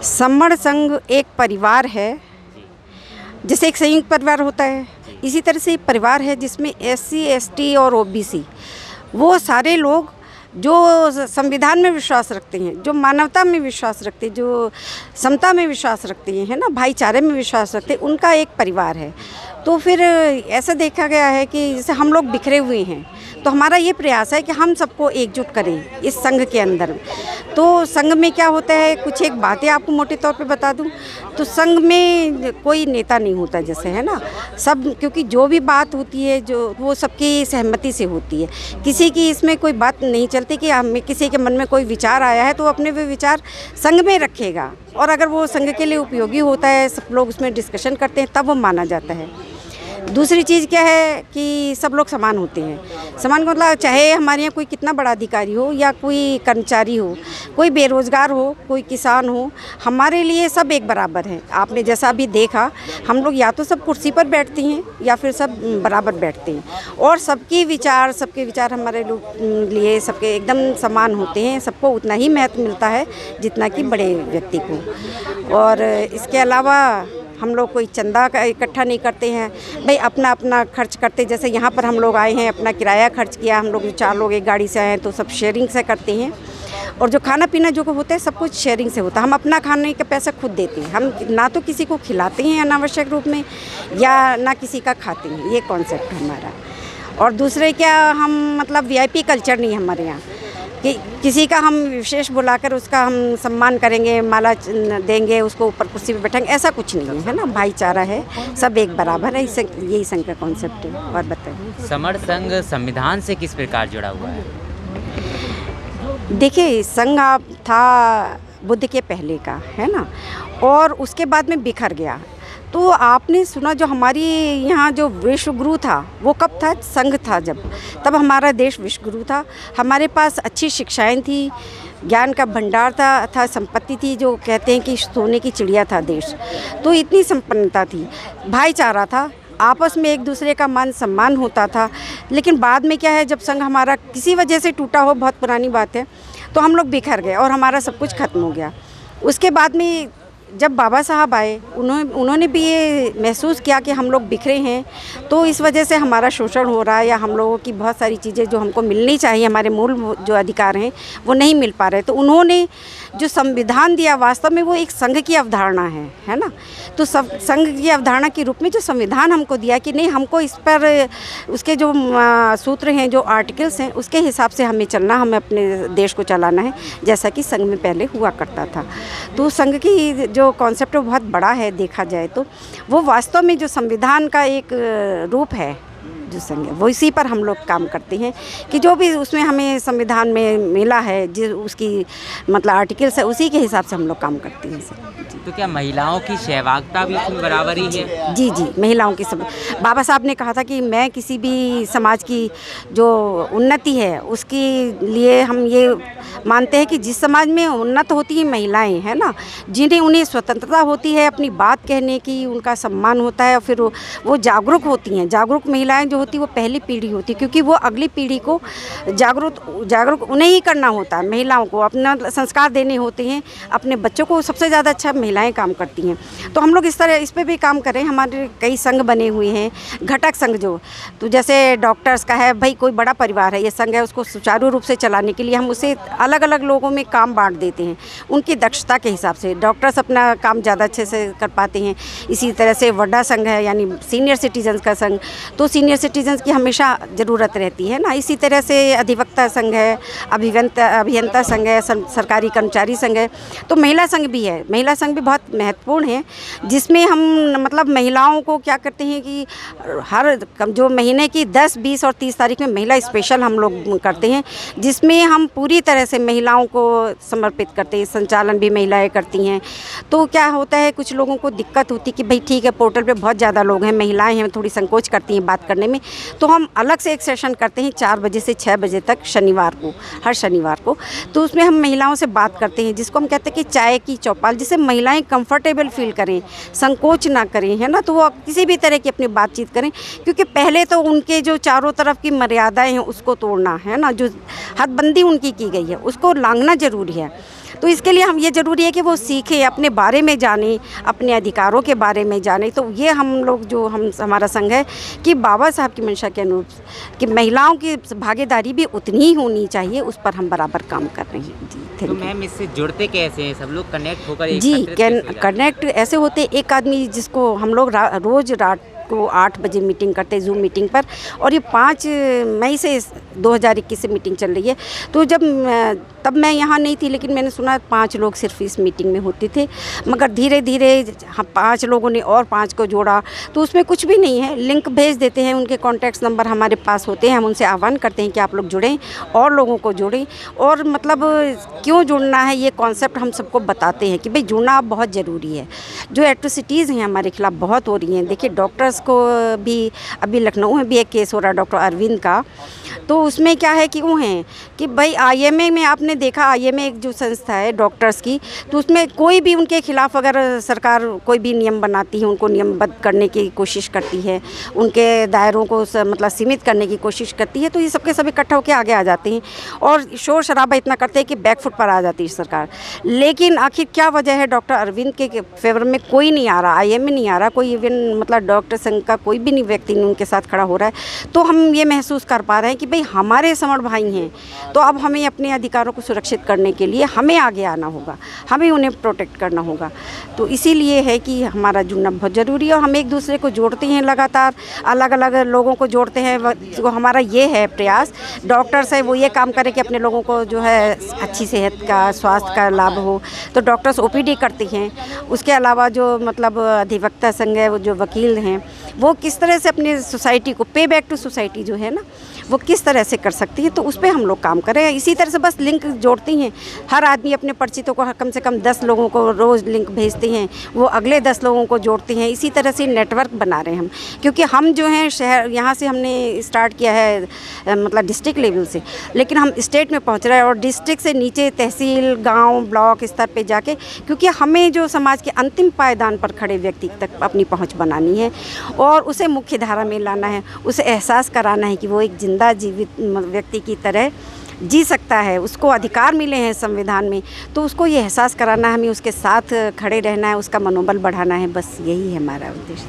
सम्मण संघ एक परिवार है, जैसे एक संयुक्त परिवार होता है, इसी तरह से एक परिवार है जिसमें SC ST और OBC वो सारे लोग जो संविधान में विश्वास रखते हैं, जो मानवता में विश्वास रखते हैं, जो समता में विश्वास रखते हैं, है ना, भाईचारे में विश्वास रखते हैं, उनका एक परिवार है। तो फिर ऐसा देखा गया है कि जैसे हम लोग बिखरे हुए हैं, तो हमारा ये प्रयास है कि हम सबको एकजुट करें इस संघ के अंदर। तो संघ में क्या होता है, कुछ एक बातें आपको मोटे तौर पे बता दूं तो संघ में कोई नेता नहीं होता, जैसे है ना, सब, क्योंकि जो भी बात होती है जो वो सबकी सहमति से होती है। किसी की इसमें कोई बात नहीं चलती कि हमें किसी के मन में कोई विचार आया है तो अपने वो विचार संघ में रखेगा, और अगर वो संघ के लिए उपयोगी होता है, सब लोग उसमें डिस्कशन करते हैं, तब वो माना जाता है। दूसरी चीज़ क्या है कि सब लोग समान होते हैं। समान मतलब चाहे हमारे यहाँ कोई कितना बड़ा अधिकारी हो या कोई कर्मचारी हो, कोई बेरोज़गार हो, कोई किसान हो, हमारे लिए सब एक बराबर है। आपने जैसा अभी देखा, हम लोग या तो सब कुर्सी पर बैठते हैं या फिर सब बराबर बैठते हैं, और सबके विचार हमारे लिए सबके एकदम समान होते हैं। सबको उतना ही महत्व मिलता है जितना कि बड़े व्यक्ति को। और इसके अलावा हम लोग कोई चंदा का इकट्ठा नहीं करते हैं, भाई अपना अपना खर्च करते। जैसे यहाँ पर हम लोग आए हैं, अपना किराया खर्च किया, हम लोग 4 लोग एक गाड़ी से आए हैं, तो सब शेयरिंग से करते हैं। और जो खाना पीना जो होता है सब कुछ शेयरिंग से होता है। हम अपना खाने का पैसा खुद देते हैं, हम ना तो किसी को खिलाते हैं अनावश्यक रूप में, या ना किसी का खाते हैं, ये कॉन्सेप्ट हमारा। और दूसरे क्या, हम मतलब VIP कल्चर नहीं है हमारे यहाँ कि किसी का हम विशेष बुलाकर उसका हम सम्मान करेंगे, माला देंगे, उसको ऊपर कुर्सी पे बैठाएंगे, ऐसा कुछ नहीं है ना। भाईचारा है, सब एक बराबर है, यही संघ का कॉन्सेप्ट है। और बताइए, सम्मण संघ संविधान से किस प्रकार जुड़ा हुआ है? देखिए, संघ आप था बुद्ध के पहले का, है ना, और उसके बाद में बिखर गया। तो आपने सुना जो हमारी यहाँ जो विश्वगुरु था वो कब था? संघ था जब, तब हमारा देश विश्वगुरु था। हमारे पास अच्छी शिक्षाएं थी, ज्ञान का भंडार था, संपत्ति थी, जो कहते हैं कि सोने की चिड़िया था देश। तो इतनी संपन्नता थी, भाईचारा था, आपस में एक दूसरे का मान सम्मान होता था। लेकिन बाद में क्या है, जब संघ हमारा किसी वजह से टूटा हो, बहुत पुरानी बात है, तो हम लोग बिखर गए और हमारा सब कुछ खत्म हो गया। उसके बाद में जब बाबा साहब आए, उन्होंने भी ये महसूस किया कि हम लोग बिखरे हैं, तो इस वजह से हमारा शोषण हो रहा है, या हम लोगों की बहुत सारी चीज़ें जो हमको मिलनी चाहिए, हमारे मूल जो अधिकार हैं वो नहीं मिल पा रहे। तो उन्होंने जो संविधान दिया, वास्तव में वो एक संघ की अवधारणा है ना। तो सब संघ की अवधारणा के रूप में जो संविधान हमको दिया कि नहीं, हमको इस पर उसके जो सूत्र हैं, जो आर्टिकल्स हैं, उसके हिसाब से हमें चलना, हमें अपने देश को चलाना है, जैसा कि संघ में पहले हुआ करता था। तो संघ की जो कॉन्सेप्ट बहुत बड़ा है, देखा जाए तो वो वास्तव में जो संविधान का एक रूप है, जो संघ है, वो इसी पर हम लोग काम करते हैं कि जो भी उसमें हमें संविधान में मिला है, जो उसकी मतलब आर्टिकल्स है, उसी के हिसाब से हम लोग काम करते हैं सर। तो क्या महिलाओं की सहभागिता भी इसमें बराबर ही है? जी, महिलाओं की सब, बाबा साहब ने कहा था कि मैं किसी भी समाज की जो उन्नति है उसके लिए हम ये मानते हैं कि जिस समाज में उन्नत होती हैं महिलाएं, है ना, जिन्हें उन्हें स्वतंत्रता होती है अपनी बात कहने की, उनका सम्मान होता है, और फिर वो जागरूक होती हैं। जागरूक महिलाएं जो होती है वो पहली पीढ़ी होती है, क्योंकि वो अगली पीढ़ी को जागरूक उन्हें ही करना होता है। महिलाओं को अपना संस्कार देने होते हैं, अपने बच्चों को सबसे ज़्यादा अच्छा महिलाएं काम करती हैं। तो हम लोग इस पे भी काम करें। हमारे कई संघ बने हुए हैं, घटक संघ जो, तो जैसे डॉक्टर्स का है, भाई कोई बड़ा परिवार है, ये संघ है, उसको सुचारू रूप से चलाने के लिए हम उसे अलग अलग लोगों में काम बांट देते हैं, उनकी दक्षता के हिसाब से। डॉक्टर्स अपना काम ज़्यादा अच्छे से कर पाते हैं। इसी तरह से वड्डा संघ है, यानी सीनियर सिटीजन्स का संघ, तो सीनियर सिटीजन्स की हमेशा ज़रूरत रहती है ना। इसी तरह से अधिवक्ता संघ है, अभियंता संघ है, सरकारी कर्मचारी संघ है। तो महिला संघ भी है, महिला संघ भी बहुत महत्वपूर्ण है, जिसमें हम मतलब महिलाओं को क्या करते हैं कि हर जो महीने की 10, 20 और 30 तारीख में महिला स्पेशल हम लोग करते हैं, जिसमें हम पूरी तरह से महिलाओं को समर्पित करते हैं। संचालन भी महिलाएं करती हैं। तो क्या होता है, कुछ लोगों को दिक्कत होती है कि भाई ठीक है, पोर्टल पे बहुत ज़्यादा लोग हैं, महिलाएं हैं, थोड़ी संकोच करती हैं बात करने में, तो हम अलग से एक सेशन करते हैं 4 बजे से 6 बजे तक शनिवार को, हर शनिवार को। तो उसमें हम महिलाओं से बात करते हैं, जिसको हम कहते हैं कि चाय की चौपाल, जिससे महिलाएं कंफर्टेबल फील करें, संकोच ना करें, है ना। तो वो किसी भी तरह की अपनी बातचीत करें, क्योंकि पहले तो उनके जो चारों तरफ की मर्यादाएं हैं उसको तोड़ना, है ना, जो हदबंदी उनकी की गई है उसको लांघना ज़रूरी है। तो इसके लिए हम ये ज़रूरी है कि वो सीखें, अपने बारे में जानें, अपने अधिकारों के बारे में जानें। तो ये हम लोग जो हमारा संघ है कि बाबा साहब की मंशा के अनुरूप कि महिलाओं की भागीदारी भी उतनी ही होनी चाहिए, उस पर हम बराबर काम कर रहे हैं। जी, तो मैम इससे जुड़ते कैसे हैं सब लोग, कनेक्ट होकर जी, एकत्रित कैसे हो जाते हैं? कनेक्ट ऐसे होते, एक आदमी जिसको हम लोग रोज़ रात को 8 बजे मीटिंग करते हैं जूम मीटिंग पर, और ये 5 मई से 2021 से मीटिंग चल रही है। तो तब मैं यहाँ नहीं थी, लेकिन मैंने सुना 5 लोग सिर्फ इस मीटिंग में होते थे, मगर धीरे धीरे हम 5 लोगों ने और 5 को जोड़ा। तो उसमें कुछ भी नहीं है, लिंक भेज देते हैं, उनके कॉन्टैक्ट नंबर हमारे पास होते हैं, हम उनसे आह्वान करते हैं कि आप लोग जुड़ें और लोगों को जोड़ें। और मतलब क्यों जुड़ना है ये कॉन्सेप्ट हम सबको बताते हैं कि भाई जुड़ना अब बहुत ज़रूरी है। जो एट्रोसिटीज़ हैं हमारे खिलाफ बहुत हो रही हैं। देखिए डॉक्टर्स को भी अभी लखनऊ में भी एक केस हो रहा है डॉक्टर अरविंद का। तो उसमें क्या है कि वो हैं कि भाई आईएमए में आपने देखा, आईएमए एक जो संस्था है डॉक्टर्स की, तो उसमें कोई भी उनके खिलाफ अगर सरकार कोई भी नियम बनाती है, उनको नियमबद्ध करने की कोशिश करती है, उनके दायरों को मतलब सीमित करने की कोशिश करती है, तो ये सबके सब इकट्ठा होकर आगे आ जाते हैं और शोर शराबा इतना करते हैं कि बैकफुट पर आ जाती है सरकार। लेकिन आखिर क्या वजह है, डॉक्टर अरविंद के फेवर में कोई नहीं आ रहा, आईएमए नहीं आ रहा, कोई इवन मतलब डॉक्टर संघ का कोई भी नहीं व्यक्ति नहीं उनके साथ खड़ा हो रहा है। तो हम ये महसूस कर पा रहे हैं कि भाई हमारे समर भाई हैं, तो अब हमें अपने अधिकारों को सुरक्षित करने के लिए हमें आगे आना होगा, हमें उन्हें प्रोटेक्ट करना होगा। तो इसीलिए है कि हमारा जुड़ना बहुत ज़रूरी है और हम एक दूसरे को जोड़ते हैं, लगातार अलग अलग लोगों को जोड़ते हैं। तो हमारा ये है प्रयास, डॉक्टर्स है वो ये काम करें कि अपने लोगों को जो है अच्छी सेहत का, स्वास्थ्य का लाभ हो। तो डॉक्टर्स ओपीडी करते हैं। उसके अलावा जो मतलब अधिवक्ता संघ है, वो जो वकील हैं, वो किस तरह से अपनी सोसाइटी को पे बैक टू सोसाइटी जो है ना, वो किस तरह से कर सकती है, तो उस पर हम लोग काम कर रहे हैं। इसी तरह से बस लिंक जोड़ती हैं, हर आदमी अपने परिचितों को कम से कम 10 लोगों को रोज़ लिंक भेजते हैं, वो अगले 10 लोगों को जोड़ते हैं। इसी तरह से नेटवर्क बना रहे हैं हम, क्योंकि हम जो हैं शहर यहाँ से हमने स्टार्ट किया है मतलब डिस्ट्रिक्ट लेवल से, लेकिन हम स्टेट में पहुँच रहे हैं और डिस्ट्रिक्ट से नीचे तहसील, गाँव, ब्लॉक स्तर पर जाके, क्योंकि हमें जो समाज के अंतिम पायदान पर खड़े व्यक्ति तक अपनी पहुँच बनानी है और उसे मुख्य धारा में लाना है, उसे एहसास कराना है कि वो एक जिंदा जीवित व्यक्ति की तरह जी सकता है, उसको अधिकार मिले हैं संविधान में। तो उसको ये एहसास कराना है, हमें उसके साथ खड़े रहना है, उसका मनोबल बढ़ाना है। बस यही है हमारा उद्देश्य।